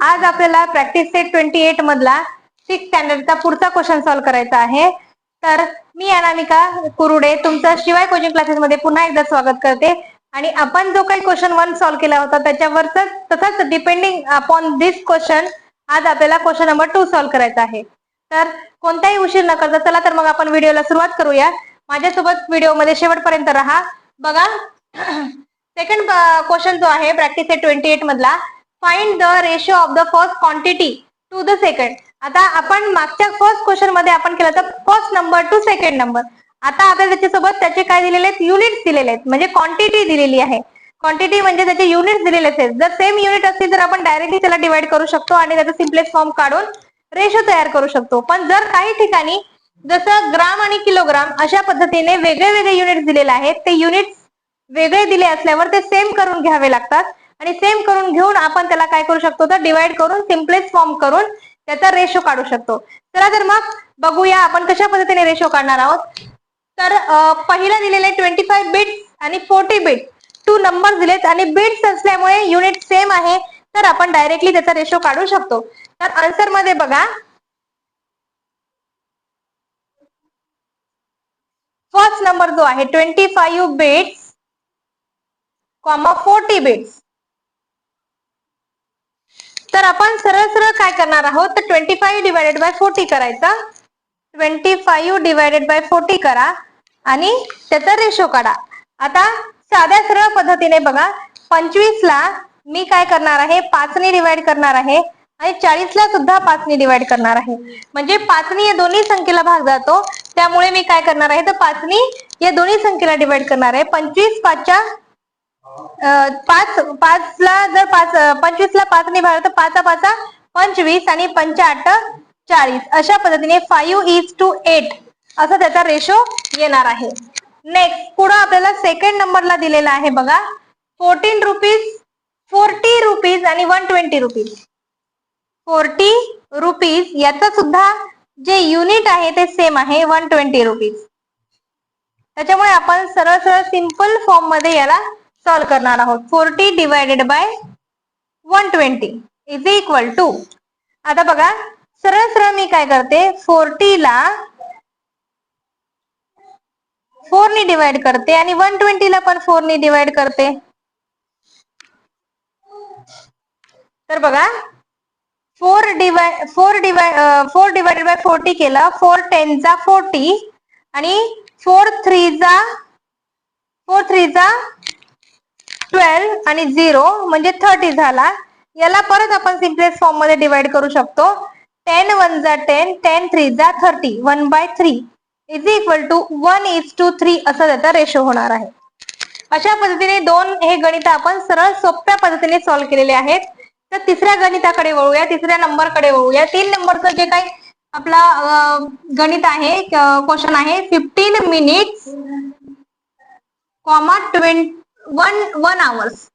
आज आपल्याला practice set 28 मधला 6 स्टँडर्डचा पुढचा क्वेश्चन सॉल्व्ह करायचा आहे. तर मी अनामिका कुरुडे तुमचं शिवाय कोचिंग क्लासेस मध्ये पुन्हा एकदा स्वागत करते. आणि आपण जो काही क्वेश्चन 1 सॉल्व्ह केला होता त्याच्यावरच तसाच डिपेंडिंग अपॉन दिस क्वेश्चन आज आपल्याला क्वेश्चन नंबर 2 सॉल्व्ह करायचा आहे. तर कोणताही उशीर न करता चला तर मग आपण व्हिडिओला सुरुवात करूया. माझ्यासोबत व्हिडिओमध्ये शेवटपर्यंत राहा. बघा सेकंड क्वेश्चन जो आहे प्रॅक्टिस सेट 28 मधला, find the ratio of the first quantity to the second. आता आपण मागच्या फर्स्ट क्वेश्चन मध्ये आपण केलं तर first number to second number. आता आपल्याला त्याच्यासोबत त्याचे काय दिलेले आहेत, युनिट्स दिलेले आहेत, म्हणजे क्वांटिटी दिलेली आहे. क्वांटिटी म्हणजे त्याचे युनिट्स दिलेले आहेत. जर सेम युनिट असतील तर आपण डायरेक्टली त्याला डिवाइड करू शकतो आणि त्याचा सिम्पलेस्ट फॉर्म काढून रेशो तयार करू शकतो. पण जर काही ठिकाणी जसं ग्राम आणि किलोग्राम अशा पद्धतीने वेगळे वेगळे युनिट्स दिलेले आहेत, ते युनिट्स वेगळे दिले असल्यावर ते सेम करून घ्यावे लागतात आणि सेम करून घेऊन आपण त्याला काय करू शकतो तर डिवाइड करून सिम्पलेस्ट फॉर्म करून त्याचा रेशो काढू शकतो. चला तर मग बघूया आपण कशा पद्धतीने रेशो काढणार आहोत. तर पहिला दिलेले 25 बिट्स आणि 40 बिट्स, 2 नंबर दिलेत आणि बिट्स असल्यामुळे युनिट सेम आहे तर आपण डायरेक्टली त्याचा रेशो काढू शकतो. तर आन्सर मध्ये बघा फर्स्ट नंबर जो आहे 25 बिट्स, 40 बिट्स. तर आपण सरळ सरळ काय करणार आहोत तर 25 डिवायडेड बाय 40 करायचा. 25 डिवायडेड बाय 40 करा आणि त्याचा रेशो काढा. आता साध्या सरळ पद्धतीने बघा, 25 ला मी काय करणार आहे 5 ने डिवाइड करणार आहे आणि 40 ला सुद्धा 5 ने डिवाइड करणार आहे. म्हणजे 5 ने या दोन्ही संख्येला भाग जातो, त्यामुळे मी काय करणार आहे तर 5 ने या दोन्ही संख्येला डिवाइड करणार आहे. 25 5च्या 5 ला जर 25 ला 5 ने भागलं तर 5 5 25 आणि 5 8 40. अशा पद्धतीने 5:8 असं त्याचा रेशो येणार आहे. नेक्स्ट पुढे आपल्याला सेकंड नंबरला दिलेला आहे बघा 14 रुपीज, 40 रुपीज आणि 120 रुपीज. 40 रुपीज याचा सुद्धा जे युनिट आहे ते सेम आहे 120 रुपीज. त्याच्यामुळे आपण सरळ सरळ सिंपल फॉर्म मध्ये याला सॉल्व करणार आहोत. 40 divided by 120 is equal to, आता बघा सरळ सरळ मी काय करते 40 ला 4 ने डिवाइड करते आणि 120 ला पण 4 ने डिवाइड करते. तर बघा 4 डिवायडेड बाय 40 केलं, 4 10 चा 40 आणि 4 3 चा 12 आणि 0 म्हणजे 30 झाला. याला परत आपण सिम्पलेस्ट फॉर्म मध्ये डिवाइड करू शकतो. 10 1 जा 10, 10 3 जा 30, 1/3 इज इक्वल टू 1:3 असं त्याचा रेशो होणार आहे. अशा पद्धतीने दोन हे गणित आपण सरळ सोप्या पद्धतीने सॉल्व्ह केलेले आहेत. तर तिसऱ्या गणिताकडे वळूया, तिसऱ्या नंबरकडे वळूया. 3 नंबरचं जे काही आपला गणित आहे क्वेश्चन आहे 15 मिनिट्स, 1 आवर्स.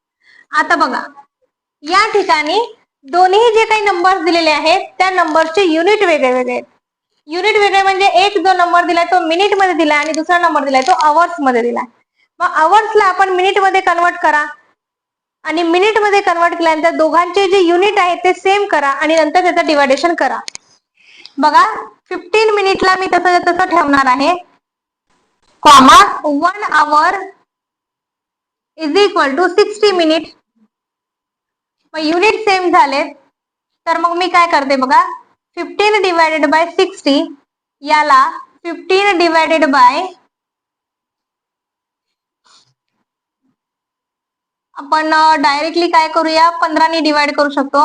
आता बघा या ठिकाणी दोन्ही जे काही नंबर दिलेले आहेत त्या नंबरचे युनिट वेगळे वेगळे आहेत. युनिट वेगळे म्हणजे एक जो नंबर दिलाय तो मिनिट मध्ये दिलाय आणि दुसरा नंबर दिलाय तो आवर्स मध्ये दिलाय. मग आवर्सला आपण मिनिट मध्ये कन्वर्ट करा आणि मिनिट मध्ये कन्वर्ट केल्यानंतर दोघांचे जे युनिट आहेत ते सेम करा आणि नंतर त्याचं डिवायडेशन करा. बघा 15 मिनिटला मी तसं ठेवणार आहे, 1 hour is equal to 60 minute. मग युनिट सेम झाले तर मग मी काय करते बघा 15 डिवायडेड बाय 60 याला 15 डिवायडेड बाय आपण डायरेक्टली काय करूया 15 ने डिवाइड करू शकतो.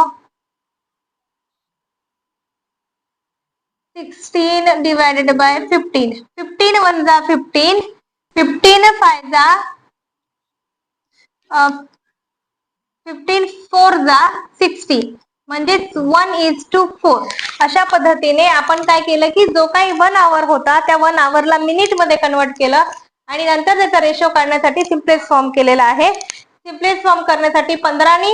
16 डिवायडेड बाय 15, 15 1 जा 15, 15 5 जा 15 4 जा 60 म्हणजे 1:4. अशा पद्धतीने आपण काय केलं की जो काही 1 आवर होता त्या 1 आवरला मिनिट मध्ये कन्वर्ट केलं आणि नंतर त्याचा रेशो काढण्यासाठी सिम्पलेस्ट फॉर्म केलेला आहे. सिम्पलेस्ट फॉर्म करण्यासाठी 15 ने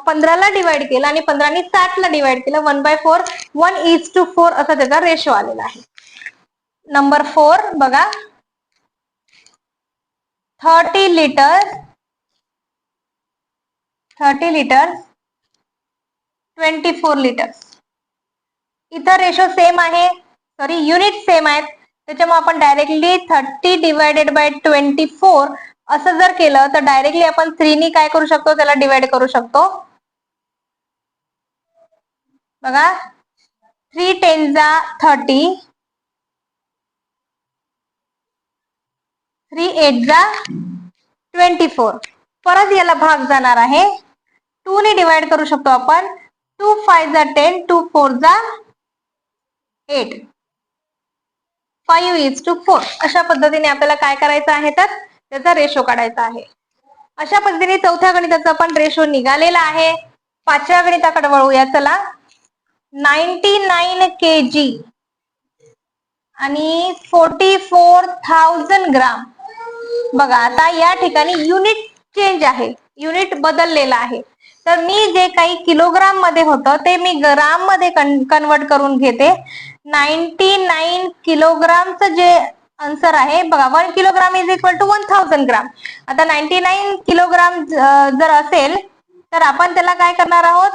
15 ला डिवाइड केलं आणि 15 ने 60 ला डिवाइड केलं, 1/4 1:4 असा त्याचा रेशो आलेला आहे. नंबर 4 बघा 30 लिटर 24 लिटर्स. इथं रेशो सेम आहे, सॉरी युनिट सेम आहेत, त्याच्यामुळे आपण डायरेक्टली 30 डिवायडेड बाय 24 असं जर केलं तर डायरेक्टली आपण 3 नी काय करू शकतो, त्याला डिवाइड करू शकतो. बघा 3 10 30, 3 8 24. परत याला भाग जाणार आहे, 2 ने डिवाइड करू शकतो आपण. 2 5 10, 2 4 8, 5:4. अशा पद्धतीने आपल्याला काय करायचं आहे, तर त्याचा रेशो काढायचा आहे. अशा पद्धतीने चौथ्या गणिताचा पण रेशो निघालेला आहे. पाचव्या गणिताकडे वळूया चला. 99 kg आणि 44,000 ग्राम. बघा आता या ठिकाणी युनिट चेंज आहे, युनिट बदललेला आहे. तर मी जे काही किलोग्राम मध्ये होतं ते मी ग्राम मध्ये कन्वर्ट करून घेते. 99 किलोग्रामचं जे आन्सर आहे बघा, 1 किलोग्राम इज इक्वल टू 1000 ग्राम. आता 99 किलोग्राम जर असेल तर आपण त्याला काय करणार आहोत,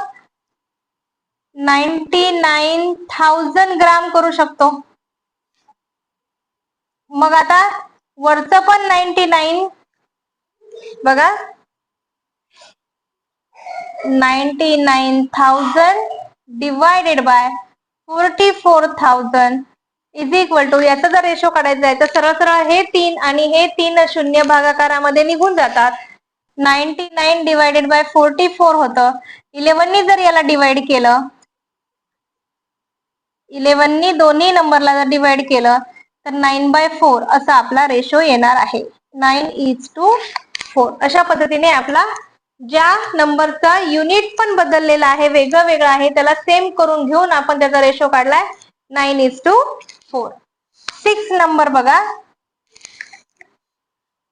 99,000 ग्राम करू शकतो. मग आता वरचं पण 99 बघा, 99,000 divided by 44,000 is equal to, याचा जर रेशो काढायचा आहे तर सरळ सरळ हे 3 आणि हे 3 शून्य भागाकारामध्ये निघून जातात. 99 डिवायडेड बाय 44 होतं. 11 नी जर याला डिवाइड केलं, 11 नी दोन्ही नंबरला जर डिवाइड केलं तर 9/4 असा आपला रेशो येणार आहे. 9:4. अशा पद्धतीने आपला ज्या नंबरचा युनिट पण बदललेला आहे, वेगळं वेगळं आहे, त्याला सेम करून घेऊन आपण त्याचा रेशो काढलाय 9:4. 6 नंबर बघा,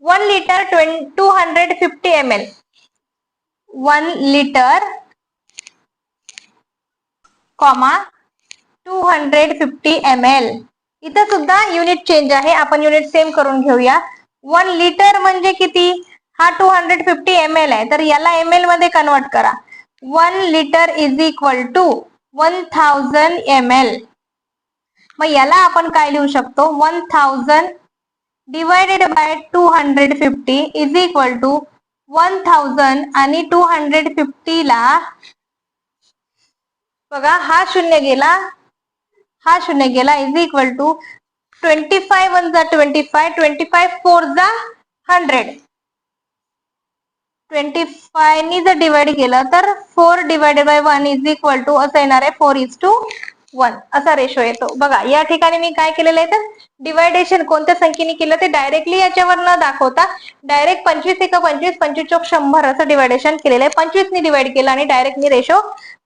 1 लिटर 250 ml. 1 litre, 250 ml. इथं सुद्धा युनिट चेंज आहे, आपण युनिट सेम करून घेऊया. 1 लिटर म्हणजे किती, हा 250 ml आहे, तर याला ml मध्ये कन्वर्ट करा. 1 litre is equal to 1000 ml. मग याला आपण काय लिहू शकतो, 1000 divided by 250 is equal to 1000 आणि 250 ला बघा हा शून्य गेला, हा शून्य गेला, इज इक्वल टू 25 1 25, 25 4 100. 25 नी जर डिवाइड केलं तर 4 divided by 1 is equal to असं येणार आहे 4:1 असा रेशो येतो. बघा या ठिकाणी मी काय केलेलं आहे, तर डिवायडेशन कोणत्या संख्येने केलं ते डायरेक्टली याच्यावर न दाखवता डायरेक्ट 25 1 25, 25 चौक 100 असं डिवायडेशन केलेलं आहे. 25 नी डिवाइड केलं आणि डायरेक्ट मी रेशो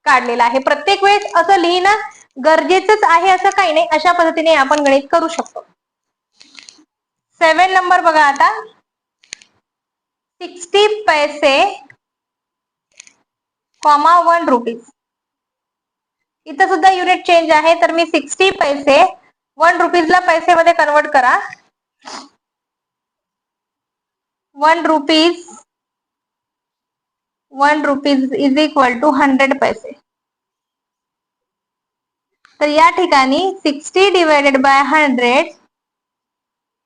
काढलेला आहे. प्रत्येक वेळेस असं लिहिणं गरजेचंच आहे असं काही नाही, अशा पद्धतीने आपण गणित करू शकतो. 7 नंबर बघा आता, 60 पैसे, 1 रुपीज. इथं सुद्धा युनिट चेंज आहे, तर मी 60 पैसे 1 रुपीजला पैसे मध्ये कन्वर्ट करा. 1 रुपीज इज इक्वल टू 100 पैसे. तर या ठिकाणी 60 divided by 100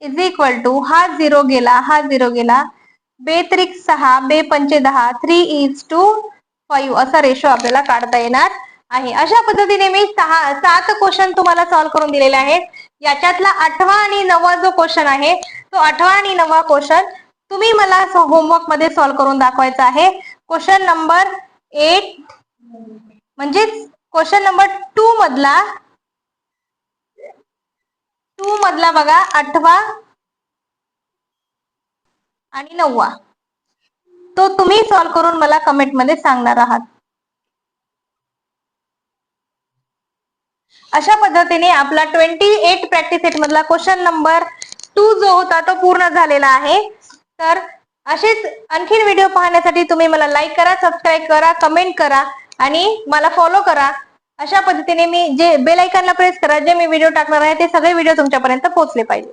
is equal to, हा 0 गेला, हा 0 गेला, 2 6, 2 5 10, 3:5 असा रेशो आपल्याला काढता येणार आहे. अशा पद्धतीने मी 7 क्वेश्चन तुम्हाला सॉल्व्ह करून दिलेले आहेत. याच्यातला 8वा आणि 9वा जो क्वेश्चन आहे तो 8वा आणि 9वा क्वेश्चन तुम्ही मला होमवर्क मध्ये सॉल्व्ह करून दाखवायचा आहे. क्वेश्चन नंबर 8 म्हणजे क्वेश्चन नंबर 2 मधला बघा 8वा आणि 9वा तो तुम्ही सॉल्व्ह करून मला कमेंट मध्ये सांगणार आहात. अशा पद्धतीने आपला 28 प्रॅक्टिस सेट मधला क्वेश्चन नंबर 2 जो होता तो पूर्ण झालेला आहे. तर असेच आणखीन व्हिडिओ पाहण्यासाठी तुम्ही मला लाईक करा, सबस्क्राईब करा, कमेंट करा आणि मला फॉलो करा. अशा पद्धतीने मी जे बेल आयकॉनला प्रेस करा, जे मी व्हिडिओ टाकणार आहे ते सगळे व्हिडिओ तुमच्यापर्यंत पोहोचले पाहिजे.